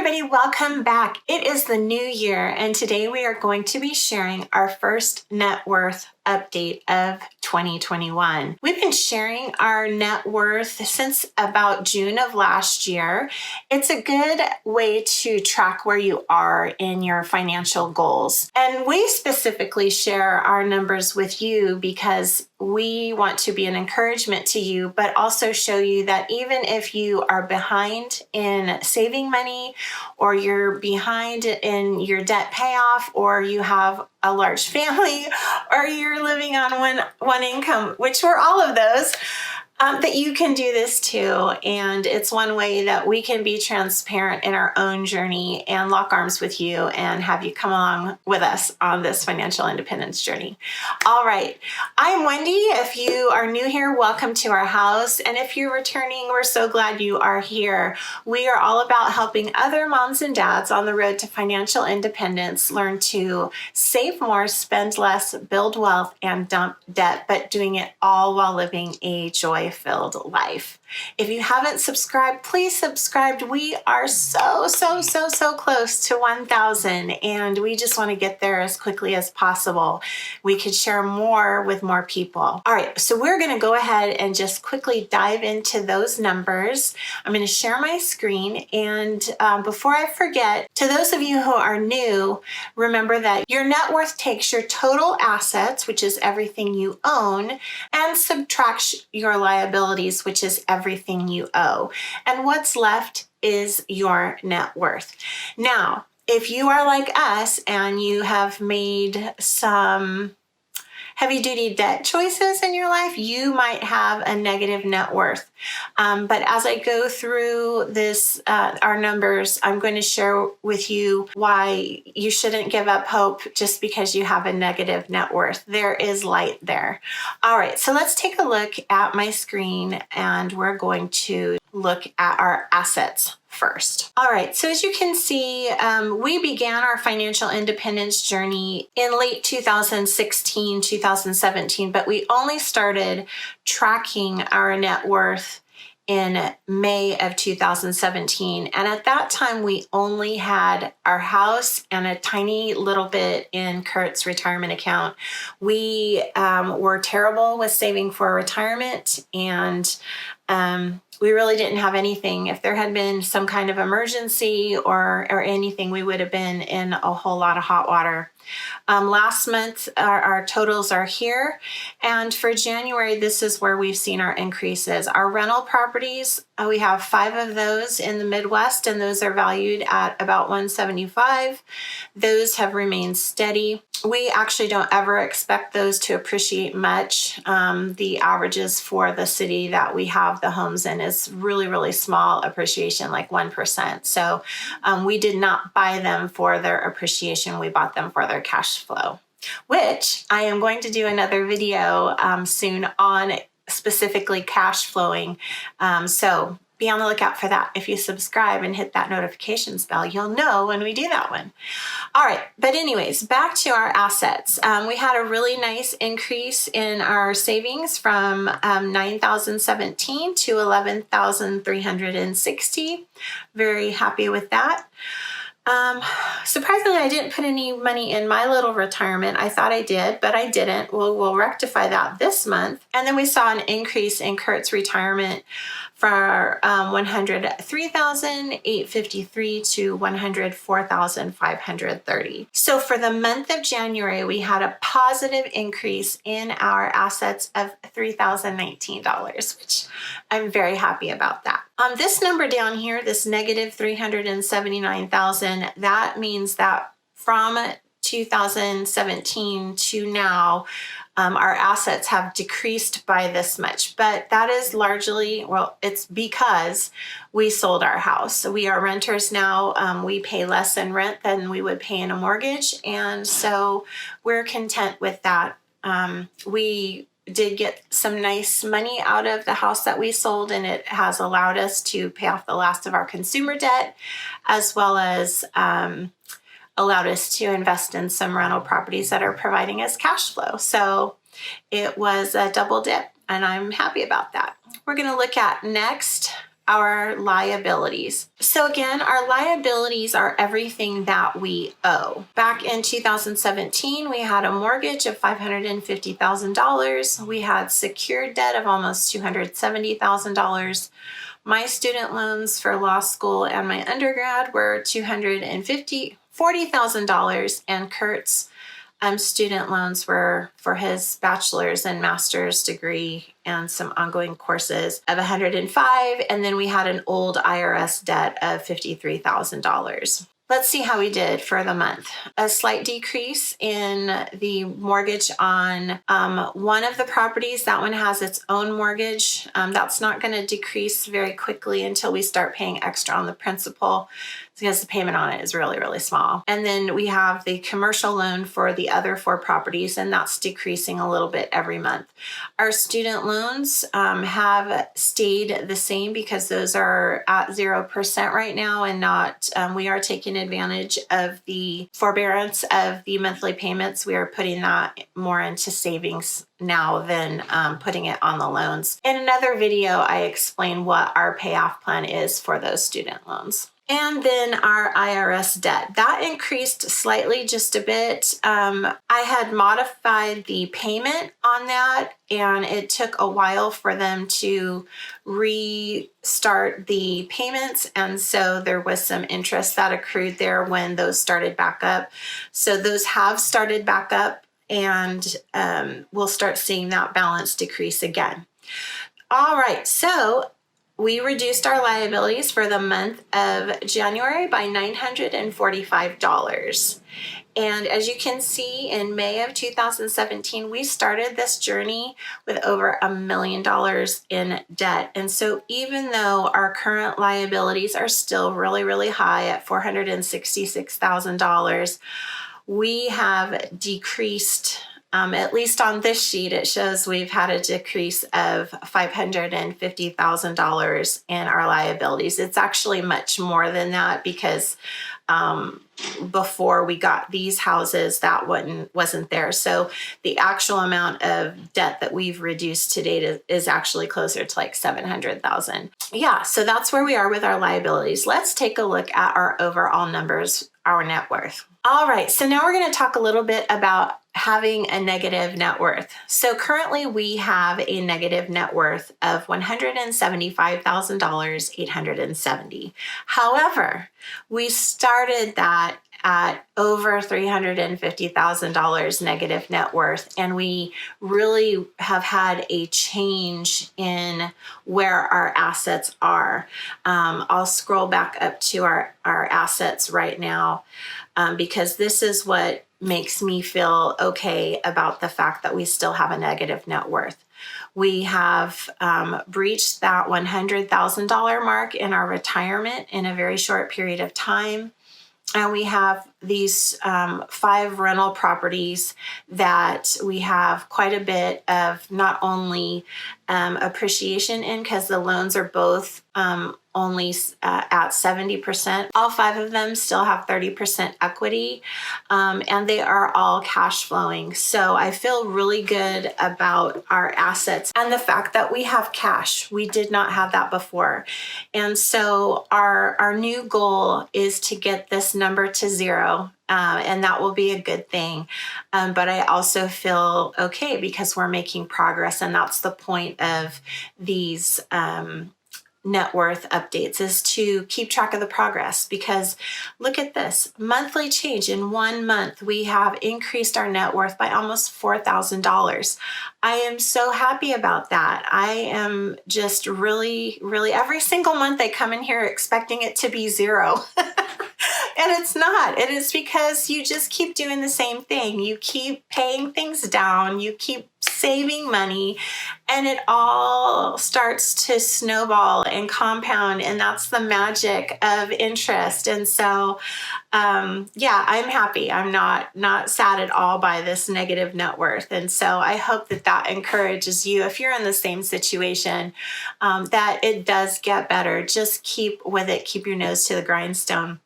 everybody, welcome back. It is the new year, and today we are going to be sharing our first net worth update of 2021. We've been sharing our net worth since about June of last year. It's a good way to track where you are in your financial goals. And we specifically share our numbers with you because we want to be an encouragement to you, but also show you that even if you are behind in saving money, or you're behind in your debt payoff, or you have a large family, or you're living on one income, which we're all of those, that you can do this too. And it's one way that we can be transparent in our own journey and lock arms with you and have you come along with us on this financial independence journey. All right. I'm Wendy. If you are new here, welcome to our house. And if you're returning, we're so glad you are here. We are all about helping other moms and dads on the road to financial independence learn to save more, spend less, build wealth, and dump debt, but doing it all while living a joy-filled life. If you haven't subscribed, please subscribe. We are so close to 1,000, and we just want to get there as quickly as possible. We could share more with more people. All right, so we're going to go ahead and just quickly dive into those numbers. I'm going to share my screen, and before I forget, to those of you who are new, remember that your net worth takes your total assets, which is everything you own, and subtracts your liabilities, which is everything you owe. And what's left is your net worth. Now, if you are like us and you have made some heavy-duty debt choices in your life, you might have a negative net worth. But as I go through this, our numbers, I'm going to share with you why you shouldn't give up hope just because you have a negative net worth. There is light there. All right, so let's take a look at my screen, and we're going to look at our assets first. All right, so as you can see, we began our financial independence journey in late 2016, 2017, but we only started tracking our net worth in May of 2017. And at that time, we only had our house and a tiny little bit in Kurt's retirement account. We were terrible with saving for retirement, and we really didn't have anything. If there had been some kind of emergency or anything, we would have been in a whole lot of hot water. Last month, our totals are here. And for January, this is where we've seen our increases. Our rental properties, we have 5 of those in the Midwest, and those are valued at about $175. Those have remained steady. We actually don't ever expect those to appreciate much. The averages for the city that we have the homes in is really small appreciation, like 1%. So we did not buy them for their appreciation. We bought them for their cash flow, which I am going to do another video soon on specifically cash flowing. So be on the lookout for that. If you subscribe and hit that notifications bell, you'll know when we do that one. All right, but anyways, back to our assets. We had a really nice increase in our savings from $9,017 to $11,360. Very happy with that. Surprisingly, I didn't put any money in my little retirement. I thought I did, but I didn't. We'll rectify that this month. And then we saw an increase in Kurt's retirement for $103,853 to $104,530. So for the month of January, we had a positive increase in our assets of $3,019, which I'm very happy about that. This number down here, this negative $379,000, that means that from 2017 to now, our assets have decreased by this much, but that is largely, well, it's because we sold our house. So we are renters now. We pay less in rent than we would pay in a mortgage. And so we're content with that. We did get some nice money out of the house that we sold, and it has allowed us to pay off the last of our consumer debt, as well as allowed us to invest in some rental properties that are providing us cash flow. So it was a double dip, and I'm happy about that. We're going to look at next our liabilities. So again, our liabilities are everything that we owe. Back in 2017, we had a mortgage of $550,000. We had secured debt of almost $270,000. My student loans for law school and my undergrad were $240,000, and Kurt's student loans were for his bachelor's and master's degree and some ongoing courses of $105,000. And then we had an old IRS debt of $53,000. Let's see how we did for the month. A slight decrease in the mortgage on one of the properties. That one has its own mortgage. That's not going to decrease very quickly until we start paying extra on the principal, because the payment on it is really, really small. And then we have the commercial loan for the other 4 properties, and that's decreasing a little bit every month. Our student loans have stayed the same because those are at 0% right now, and not, we are taking advantage of the forbearance of the monthly payments. We are putting that more into savings now than putting it on the loans. In another video, I explain what our payoff plan is for those student loans. And then our IRS debt, that increased slightly, just a bit. I had modified the payment on that, and it took a while for them to restart the payments. And so there was some interest that accrued there when those started back up. So those have started back up, and we'll start seeing that balance decrease again. All right, so we reduced our liabilities for the month of January by $945. And as you can see, in May of 2017, we started this journey with over $1 million in debt. And so even though our current liabilities are still really, really high at $466,000, we have decreased, at least on this sheet, it shows we've had a decrease of $550,000 in our liabilities. It's actually much more than that, because before we got these houses, that wasn't there. So the actual amount of debt that we've reduced to date is actually closer to like $700,000. Yeah, so that's where we are with our liabilities. Let's take a look at our overall numbers, our net worth. All right, so now we're going to talk a little bit about having a negative net worth. So currently we have a negative net worth of $175,870. However, we started that at over $350,000 negative net worth, and we really have had a change in where our assets are. I'll scroll back up to our assets right now, because this is what makes me feel okay about the fact that we still have a negative net worth. We have breached that $100,000 mark in our retirement in a very short period of time. And we have these 5 rental properties that we have quite a bit of not only appreciation in, because the loans are both only at 70%. All 5 of them still have 30% equity, and they are all cash flowing. So I feel really good about our assets and the fact that we have cash. We did not have that before. And so our new goal is to get this number to 0. And that will be a good thing. But I also feel okay because we're making progress. And that's the point of these net worth updates, is to keep track of the progress. Because look at this monthly change. In 1 month, we have increased our net worth by almost $4,000. I am so happy about that. I am just really, really, every single month I come in here expecting it to be 0. And it's not. It is because you just keep doing the same thing. You keep paying things down. You keep saving money, and it all starts to snowball and compound. And that's the magic of interest. And so, yeah, I'm happy. I'm not sad at all by this negative net worth. And so I hope that encourages you, if you're in the same situation, that it does get better. Just keep with it. Keep your nose to the grindstone.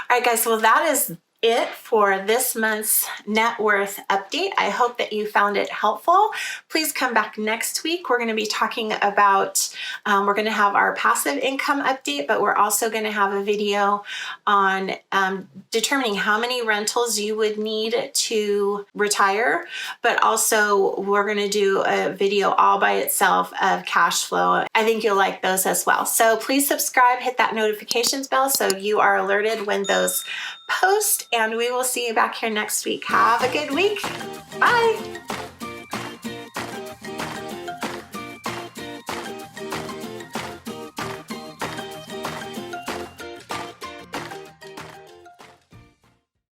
All right, guys, well, that is it for this month's net worth update. I hope that you found it helpful. Please come back next week. We're going to be talking about, we're going to have our passive income update, but we're also going to have a video on determining how many rentals you would need to retire, but also we're going to do a video all by itself of cash flow. I think you'll like those as well. So please subscribe, hit that notifications bell so you are alerted when those post, and we will see you back here next week. Have a good week. Bye.